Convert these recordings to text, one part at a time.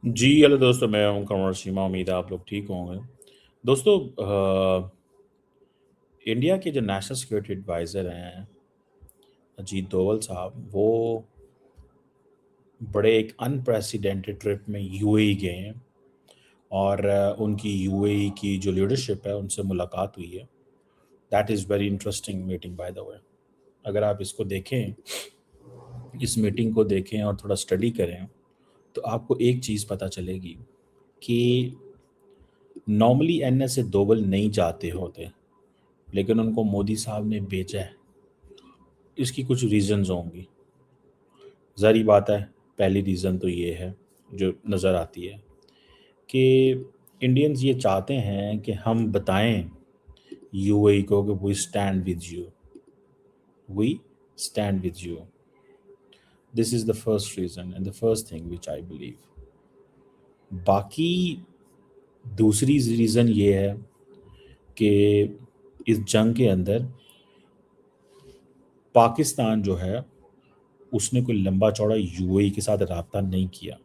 जी, hello दोस्तों, मैं हूं कंवर सीमा। उम्मीद है आप लोग ठीक होंगे। दोस्तों, इंडिया के जो नेशनल सिक्योरिटी एडवाइज़र हैं अजीत डोवल साहब, वो बड़े एक अनप्रेसिडेंटेड ट्रिप में यूएई गए हैं और उनकी यूएई की जो लीडरशिप है उनसे मुलाकात हुई है। That is very interesting meeting by the way. अगर आप इसको देखें, इस मीटिंग को देखें और थोड़ा स्टडी करें, तो आपको एक चीज़ पता चलेगी कि नॉर्मली एनएस डोवल नहीं जाते होते, लेकिन उनको मोदी साहब ने भेजा है। इसकी कुछ रीज़न्स होंगी। ज़ाहिर बात है, पहली रीज़न तो ये है जो नज़र आती है कि इंडियंस ये चाहते हैं कि हम बताएं यूएई को कि we stand with you, we stand with you. This is the first reason and the first thing which I believe. बाकी दूसरी रीज़न ये है कि इस जंग के अंदर पाकिस्तान जो है उसने कोई लंबा चौड़ा यूएई के साथ राब्ता नहीं किया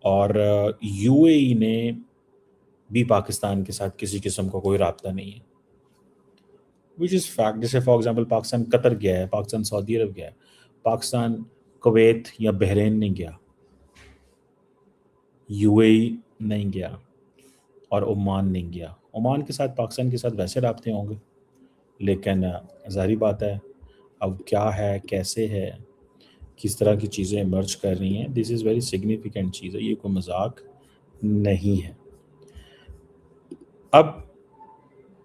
और यूएई ने भी पाकिस्तान के साथ किसी किस्म का कोई राब्ता नहीं है, विच इज़ फैक्ट। जैसे फॉर एग्जांपल पाकिस्तान कतर गया है, पाकिस्तान सऊदी अरब गया है, पाकिस्तान कुवैत या बहरीन नहीं गया, यूएई नहीं गया और ओमान नहीं गया। ओमान के साथ पाकिस्तान के साथ वैसे राब्ते होंगे, लेकिन ज़ाहिर बात है अब क्या है, कैसे है, किस तरह की चीज़ें इमर्ज कर रही हैं, दिस इज़ वेरी सिग्निफिकेंट चीज़ है, ये कोई मजाक नहीं है। अब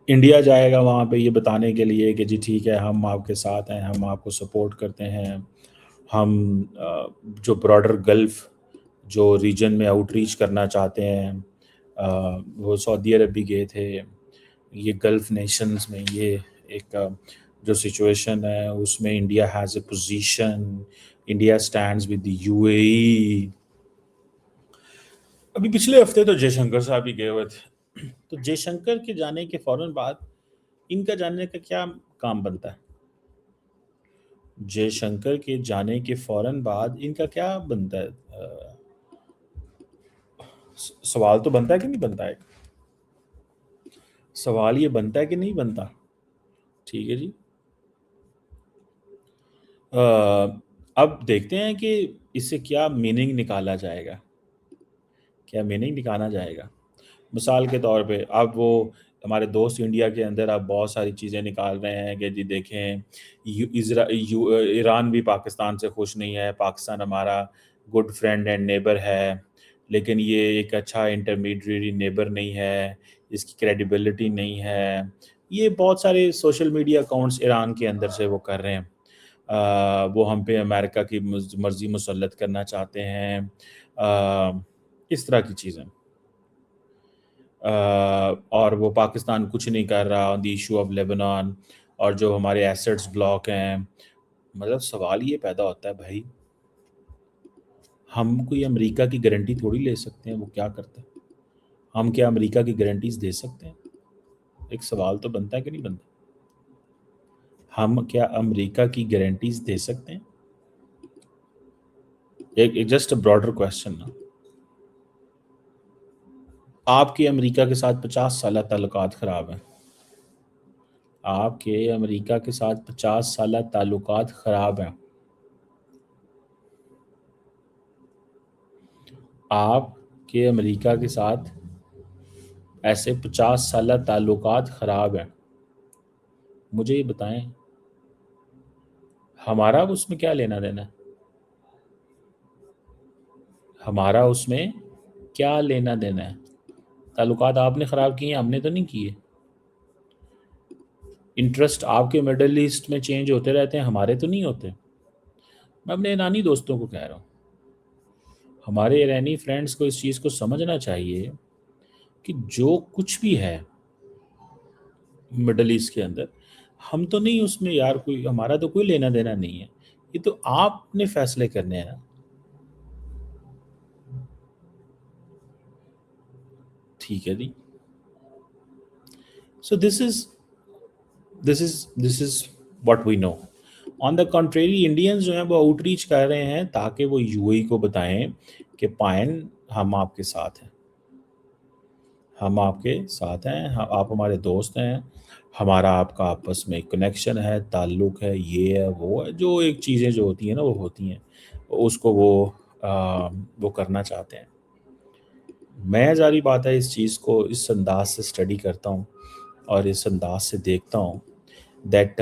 इंडिया जाएगा वहाँ पे ये बताने के लिए कि जी ठीक है, हम आपके साथ हैं, हम आपको सपोर्ट करते हैं। हम जो ब्रॉडर गल्फ़ जो रीजन में आउटरीच करना चाहते हैं, वो सऊदी अरब भी गए थे। ये गल्फ़ नेशंस में ये एक जो सिचुएशन है उसमें India has a position, India stands with the UAE. अभी पिछले हफ्ते तो जयशंकर साहब भी गए हुए थे। तो जयशंकर के जाने के फ़ौरन बाद इनका जानने का क्या काम बनता है? जयशंकर के जाने के फ़ौरन बाद इनका क्या बनता है? सवाल तो बनता है कि नहीं बनता है? सवाल ये बनता है कि नहीं बनता? ठीक है जी। अब देखते हैं कि इससे क्या मीनिंग निकाला जाएगा, क्या मीनिंग निकाला जाएगा। मिसाल के तौर पे अब वो हमारे दोस्त इंडिया के अंदर अब बहुत सारी चीज़ें निकाल रहे हैं कि जी देखें, ईरान भी पाकिस्तान से खुश नहीं है, पाकिस्तान हमारा गुड फ्रेंड एंड नेबर है, लेकिन ये एक अच्छा इंटरमीडिएट नेबर नहीं है, इसकी क्रेडिबिलिटी नहीं है। ये बहुत सारे सोशल मीडिया अकाउंट्स ईरान के अंदर से वो कर रहे हैं। वो हम पे अमेरिका की मर्ज़ी मुसल्लत करना चाहते हैं। इस तरह की चीज़ें। और वो पाकिस्तान कुछ नहीं कर रहा on the issue of Lebanon, और जो हमारे एसेट्स ब्लॉक हैं। मतलब सवाल ये पैदा होता है भाई, हम कोई अमेरिका की गारंटी थोड़ी ले सकते हैं वो क्या करता है। हम क्या अमेरिका की गारंटीज दे सकते हैं? एक सवाल तो बनता है कि नहीं बनता? हम क्या अमेरिका की गारंटीज दे सकते हैं? एक जस्ट अ ब्रॉडर क्वेश्चन ना। आपके अमेरिका के साथ 50 साल ताल्लुकात ख़राब हैं, आपके अमेरिका के साथ 50 साल ताल्लुकात ख़राब हैं, आपके अमेरिका के साथ ऐसे 50 साल ताल्लुकात ख़राब हैं। मुझे ये बताएं, हमारा उसमें क्या लेना देना है? हमारा उसमें क्या लेना देना है? ताल्लुकात आपने ख़राब किए हैं, हमने तो नहीं किए। इंटरेस्ट आपके मिडल ईस्ट में चेंज होते रहते हैं, हमारे तो नहीं होते। मैं अपने ईरानी दोस्तों को कह रहा हूँ, हमारे ईरानी फ्रेंड्स को इस चीज़ को समझना चाहिए कि जो कुछ भी है मिडल ईस्ट के अंदर, हम तो नहीं उसमें यार, कोई हमारा तो कोई लेना देना नहीं है। ये तो आपने फैसले करने हैं ना। ठीक है जी। So this is what we know. On the contrary Indians जो हैं वो आउटरीच कर रहे हैं ताकि वो यूएई को बताएं कि पायन हम आपके साथ हैं, हम आपके साथ हैं, आप हमारे दोस्त हैं, हमारा आपका आपस में कनेक्शन है, ताल्लुक़ है, ये है, वो है, जो एक चीज़ें जो होती हैं ना वो होती हैं, उसको वो करना चाहते हैं। मैं ज़ाहिर बात है इस चीज़ को इस अंदाज़ से स्टडी करता हूँ और इस अंदाज़ से देखता हूँ that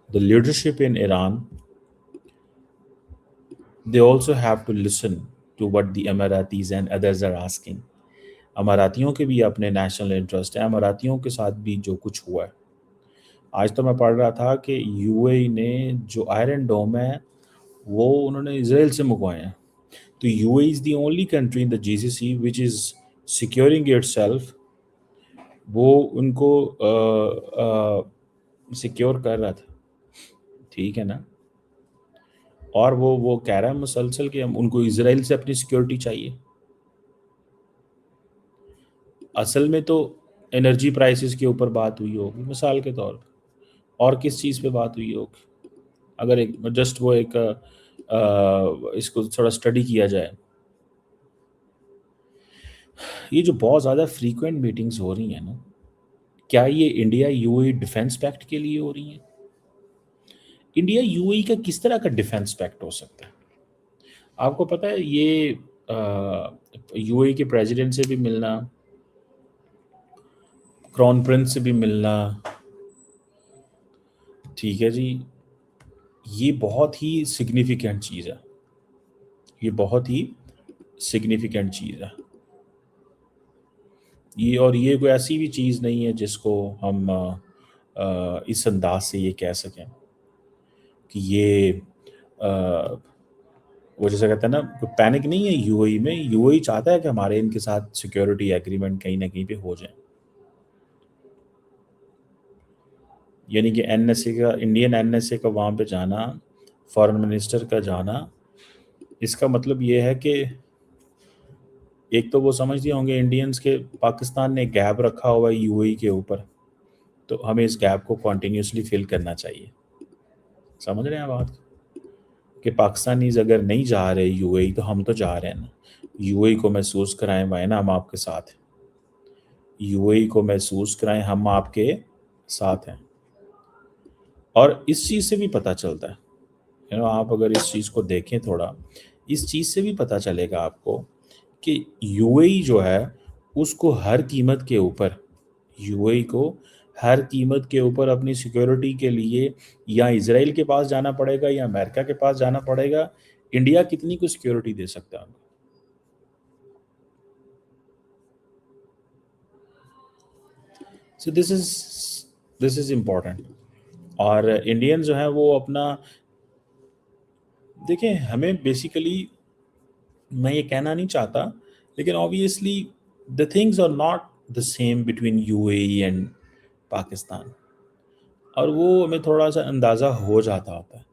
the leadership in Iran, they also have to listen to what the Emiratis and others are asking. अमारातियों के भी अपने नेशनल इंटरेस्ट है, अमारातियों के साथ भी जो कुछ हुआ है। आज तो मैं पढ़ रहा था कि यूएई ने जो आयरन डोम है वो उन्होंने इसराइल से मंगवाए हैं। तो UAE is the only country in the GCC which is securing itself, वो उनको सिक्योर कर रहा था, ठीक है ना। और वो कह रहा है मुसलसल कि हम उनको इसराइल से अपनी सिक्योरिटी चाहिए। असल में तो एनर्जी प्राइसेस के ऊपर बात हुई होगी मिसाल के तौर पे, और किस चीज़ पे बात हुई होगी अगर एक जस्ट वो एक इसको थोड़ा स्टडी किया जाए। ये जो बहुत ज़्यादा फ्रीक्वेंट मीटिंग्स हो रही हैं ना, क्या ये इंडिया यूएई डिफेंस पैक्ट के लिए हो रही हैं? इंडिया यूएई का किस तरह का डिफेंस पैक्ट हो सकता है? आपको पता है ये यूएई के प्रेसिडेंट से भी मिलना, क्राउन प्रिंस से भी मिलना, ठीक है जी, ये बहुत ही सिग्निफिकेंट चीज़ है, ये बहुत ही सिग्निफिकेंट चीज़ है ये। और ये कोई ऐसी भी चीज़ नहीं है जिसको हम इस अंदाज से ये कह सकें कि ये वो जैसे कहते हैं ना पैनिक नहीं है यूएई में। यूएई चाहता है कि हमारे इनके साथ सिक्योरिटी एग्रीमेंट कहीं ना कहीं पे हो जाए, यानी कि एनएसए का, इंडियन एनएसए का वहाँ पे जाना, फॉरेन मिनिस्टर का जाना, इसका मतलब ये है कि एक तो वो समझते होंगे इंडियंस के पाकिस्तान ने गैप रखा हुआ है यूएई के ऊपर, तो हमें इस गैप को कॉन्टीन्यूसली फिल करना चाहिए। समझ रहे हैं बात कि पाकिस्तानीज अगर नहीं जा रहे यूएई तो हम तो जा रहे हैं ना। यूएई को महसूस कराएं भाई ना हम आपके साथ हैं, यूएई को महसूस कराएं हम आपके साथ हैं। और इस चीज़ से भी पता चलता है, आप अगर इस चीज़ को देखें थोड़ा, इस चीज़ से भी पता चलेगा आपको कि यूएई जो है उसको हर कीमत के ऊपर, यूएई को हर कीमत के ऊपर अपनी सिक्योरिटी के लिए या इजराइल के पास जाना पड़ेगा या अमेरिका के पास जाना पड़ेगा। इंडिया कितनी को सिक्योरिटी दे सकता है? सो दिस इज इम्पोर्टेंट। और इंडियन जो है वो अपना, देखें हमें बेसिकली, मैं ये कहना नहीं चाहता लेकिन obviously the things are not the same between UAE and Pakistan, और वो हमें थोड़ा सा अंदाज़ा हो जाता होता है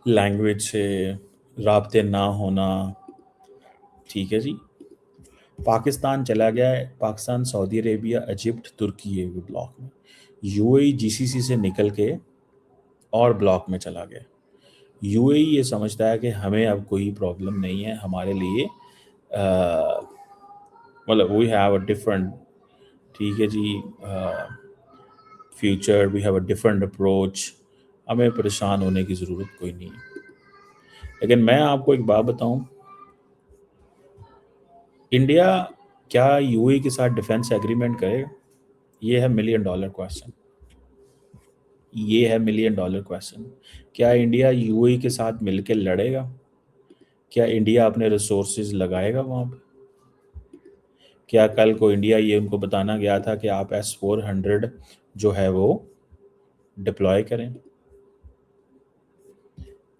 लैंग्वेज से, राब्ते ना होना, ठीक है जी। पाकिस्तान चला गया है, पाकिस्तान, सऊदी अरेबिया, इजिप्ट, तुर्की, ये भी ब्लॉक में। यूएई जीसीसी से निकल के और ब्लॉक में चला गया। यूएई ये समझता है कि हमें अब कोई प्रॉब्लम नहीं है, हमारे लिए मतलब वी हैव अ डिफरेंट, ठीक है जी, future, we have a different approach, हमें परेशान होने की ज़रूरत कोई नहीं है। लेकिन मैं आपको एक बात बताऊं, इंडिया क्या यूएई के साथ डिफेंस एग्रीमेंट करेगा? ये है मिलियन डॉलर क्वेश्चन, ये है मिलियन डॉलर क्वेश्चन। क्या इंडिया यूएई के साथ मिलकर लड़ेगा? क्या इंडिया अपने रिसोर्सेज लगाएगा वहाँ पे? क्या कल को इंडिया ये उनको बताना गया था कि आप S-400 जो है वो डिप्लॉय करें?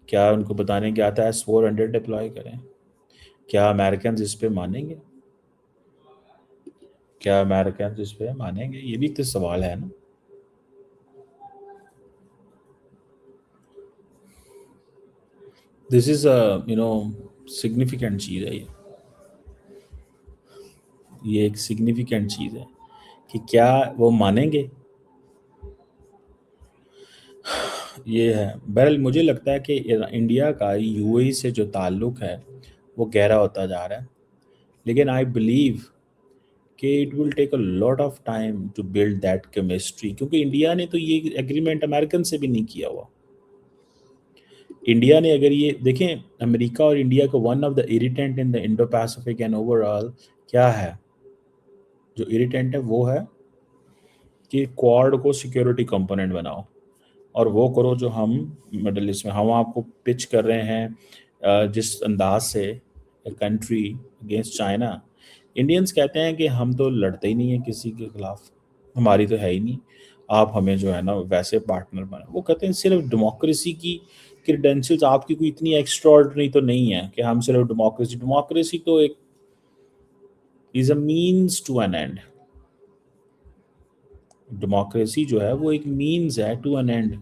क्या उनको बताने गया था S-400 डिप्लॉय करें? क्या अमेरिकन इस पे मानेंगे? क्या अमेरिकन इस पे मानेंगे? ये भी तो सवाल है ना। दिस इज अ सिग्निफिकेंट चीज़ है ये एक सिग्निफिकेंट चीज़ है कि क्या वो मानेंगे? ये है। बहरहाल मुझे लगता है कि इंडिया का यूएई से जो ताल्लुक है वो गहरा होता जा रहा है, लेकिन आई बिलीव कि it will take a lot of time to build that chemistry, क्योंकि इंडिया ने तो ये एग्रीमेंट अमेरिकन से भी नहीं किया हुआ। इंडिया ने अगर ये देखें, अमेरिका और इंडिया को one of the irritant in the Indo Pacific and overall क्या है, जो इरिटेंट है वो है कि क्वाड को सिक्योरिटी कंपोनेंट बनाओ और वो करो जो हम मिडल ईस्ट में हम आपको पिच कर रहे हैं। जिस अंदाज से कंट्री अगेंस्ट चाइना, इंडियंस कहते हैं कि हम तो लड़ते ही नहीं है किसी के खिलाफ, हमारी तो है ही नहीं, आप हमें जो है ना वैसे पार्टनर बना। वो कहते हैं सिर्फ डेमोक्रेसी की क्रीडेंशियल्स आपकी कोई इतनी एक्स्ट्राऑर्डिनरी तो नहीं है कि हम सिर्फ डेमोक्रेसी तो एक is a means to an end. Democracy जो है वो एक मीन्स है टू एन एंड।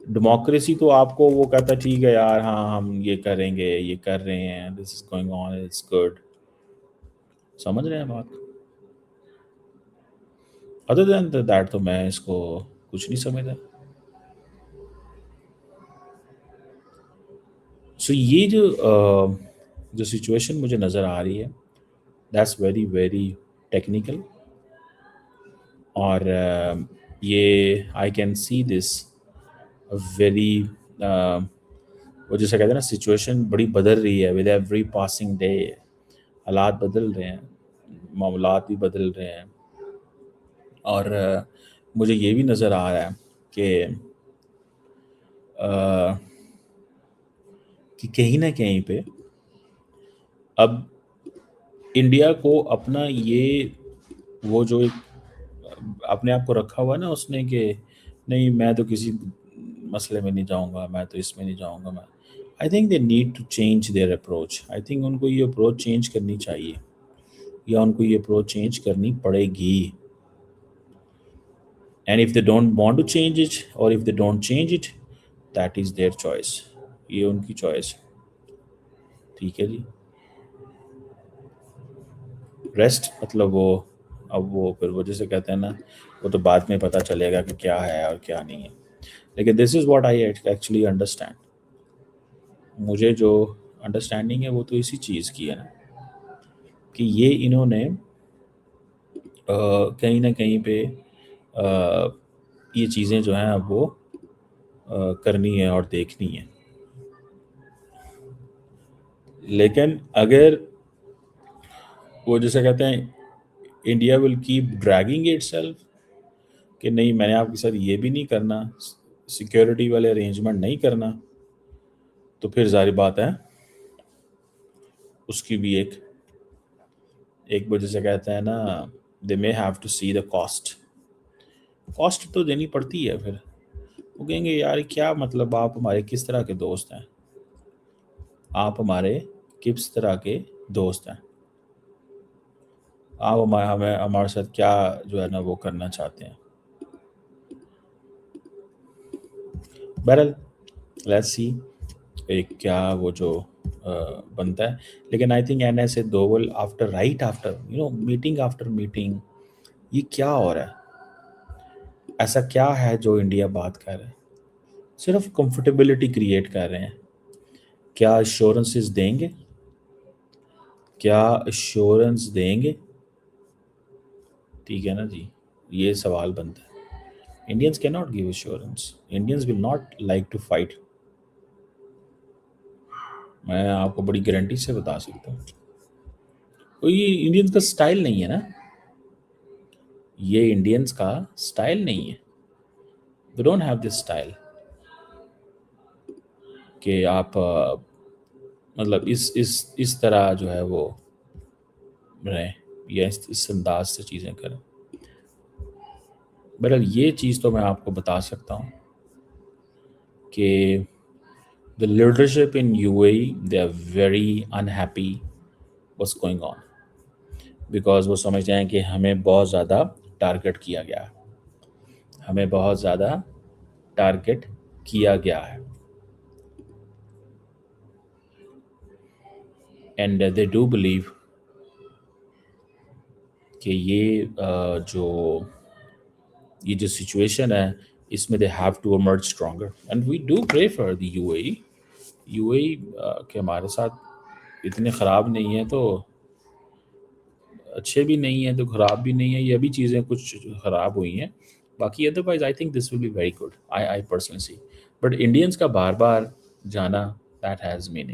डेमोक्रेसी तो आपको वो कहता है ठीक है यार, हाँ हम ये करेंगे, ये कर रहे हैं, this is going on, it's good. समझ रहे हैं बात? अदर देन दैट तो मैं इसको कुछ नहीं समझता। सो ये जो सिचुएशन मुझे नज़र आ रही है, दैट्स वेरी वेरी टेक्निकल। और ये I can see this very वो जैसे कहते हैं ना, सिचुएशन बड़ी बदल रही है विद एवरी पासिंग डे। हालात बदल रहे हैं, मामलात भी बदल रहे हैं। और मुझे ये भी नज़र आ रहा है कि अ, कि कहीं ना कहीं पे अब इंडिया को अपना ये वो जो एक अपने आप को रखा हुआ है ना उसने, कि नहीं मैं तो किसी मसले में नहीं जाऊंगा, मैं तो इसमें नहीं जाऊंगा, मैं I think they need to change their approach. I think उनको ये अप्रोच चेंज करनी चाहिए, या उनको ये अप्रोच चेंज करनी पड़ेगी। And if they don't want to change it, और if they don't change it, that is their choice. ये उनकी चॉइस। ठीक है जी। रेस्ट मतलब वो, अब वो फिर वो जैसे कहते हैं ना, वो तो बाद में पता चलेगा कि क्या है और क्या नहीं है। लेकिन this is what I actually understand. मुझे जो अंडरस्टैंडिंग है वो तो इसी चीज़ की है ना, कि ये इन्होंने कहीं ना कहीं पे ये चीज़ें जो हैं अब वो करनी है और देखनी है। लेकिन अगर वो जैसे कहते हैं India will keep dragging itself कि नहीं मैंने आपके साथ ये भी नहीं करना, सिक्योरिटी वाले अरेंजमेंट नहीं करना, तो फिर जारी बात है उसकी भी एक वजह से कहते हैं ना, they may have to see the cost. Cost तो देनी पड़ती है। फिर वो कहेंगे यार क्या मतलब, आप हमारे किस तरह के दोस्त हैं, आप हमारे किस तरह के दोस्त हैं, आप हमें हमारे साथ क्या जो है ना वो करना चाहते हैं। बहरहाल लेट्स सी एक क्या वो जो बनता है। लेकिन I think NSA Doval after right after meeting after meeting, ये क्या हो रहा है? ऐसा क्या है जो इंडिया बात कर रहा है? सिर्फ कंफर्टेबिलिटी क्रिएट कर रहे हैं। क्या अश्योरेंसेस देंगे? क्या अश्योरेंस देंगे? ठीक है ना जी, ये सवाल बनता है। Indians can not give assurance, Indians will not like to fight. मैं आपको बड़ी गारंटी से बता सकता हूँ। तो ये इंडियंस का स्टाइल नहीं है ना, ये इंडियंस का स्टाइल नहीं है। They don't have this style कि आप मतलब इस तरह जो है वो रहें, या इस अंदाज से चीज़ें करें। बहरहाल ये चीज़ तो मैं आपको बता सकता हूँ कि the leadership in UAE they are very unhappy what's going on, because वो समझते हैं कि हमें बहुत ज़्यादा टारगेट किया गया है, हमें बहुत ज़्यादा टारगेट किया गया है। एंड दे डू बिलीव कि ये जो सिचुएशन है इसमें they have to emerge stronger and we do pray for the UAE. UAE के हमारे साथ इतने ख़राब नहीं है तो अच्छे भी नहीं है तो ख़राब भी नहीं है, ये अभी चीज़ें कुछ ख़राब हुई हैं, बाकी otherwise I think this will be very good, I personally see. But Indians का बार बार जाना दैट हैज़ मीनिंग।